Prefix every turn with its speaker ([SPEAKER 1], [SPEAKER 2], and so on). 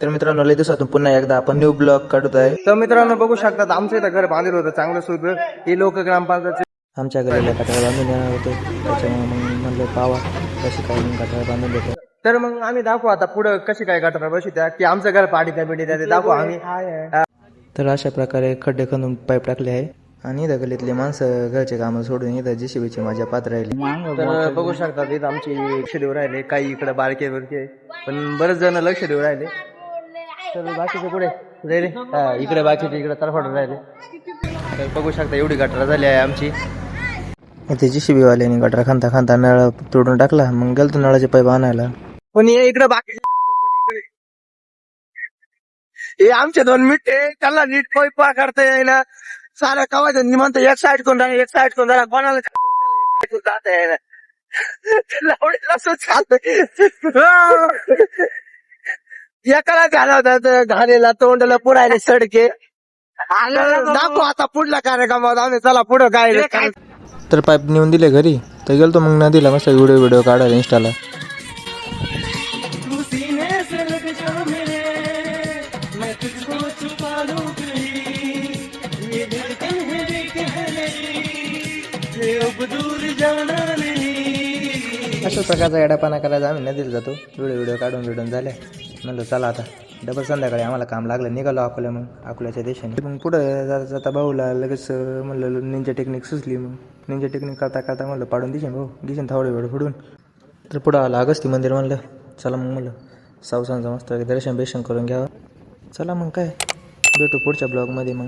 [SPEAKER 1] तर मित्रांनो लय दिवसातून पुन्हा एकदा आपण न्यू ब्लॉग काढत आहे.
[SPEAKER 2] तर मित्रांनो बघू शकतात आमचं इथं घर बांधलं होतं चांगलं सुद्धा हे लोक ग्रामपंचायत
[SPEAKER 1] आमच्या गलीला कटाळा बांधून येणार होते, त्याच्यामुळे मग म्हणलं पावा कशी काय मग कटाळा बांधून देतो.
[SPEAKER 2] तर मग आम्ही दाखवू आता पुढं कशी काय गटार बशी त्या की आमचं घर पाडीत्या बिडीत्या ते दाखवू आम्ही.
[SPEAKER 1] तर अशा प्रकारे खड्डे खणून पाईप टाकले आहे आणि इथं गलीतले माणसं घरचे कामं सोडून इथं JCBची मजा पात्र राहिली.
[SPEAKER 2] तर बघू शकतात इथं आमची लक्ष देऊ राहिले, काही इकडे बारके बिरके पण बरेच जण लक्ष देऊ राहिले. तर बाकीचे पुढे राहिले इकडे बाकीचे इकडे तरफडून राहिले. तर बघू शकता एवढी गटार झाली आहे आमची.
[SPEAKER 1] इथे JCB वाल्याने गटार खांता खांता नळ तोडून टाकला, मग गेलतो नळाचे पाईप आणायला.
[SPEAKER 2] पण इकडे बाकी हे आमचे 2 मिनिटे त्याला नीट पाईप करता येईना. सारा कवायचं निमंत एक साईड कोण राहिला एक साईड कोण राहिला कोणाला जाता येईना. एकाला झाला होता घालेला तोंडाला पुरायला सडके. दाखवू आता पुढल्या कार्यक्रमात आम्ही चला पुढं काय.
[SPEAKER 1] तर पाईप नेऊन दिले घरी, तर गेलतो मग नदीला मस्त व्हिडिओ काढायला इंस्टाला. अशा प्रकारचा येडापाना करायचा आम्ही नदीला जातो, व्हिडिओ काढून झाल्या. म्हणलं चला आता डबल संध्याकाळी आम्हाला काम लागलं, निघालो अकोल्या. मग अकोल्याच्या देशाने मग पुढं जाता जाता भाऊला लगेच म्हणलं निंजा टेक्निक सुचली. मग निंजा टेक्निक करता म्हणलं पाडून दिसेन भाऊ, दिसेन थोडं वेळ फोडून. तर पुढं आलं अगस्ती मंदिर. म्हणलं चला मग म्हणलं सावसांचं मस्त दर्शन करून घ्यावं. चला मग काय भेटू पुढच्या ब्लॉगमध्ये. मग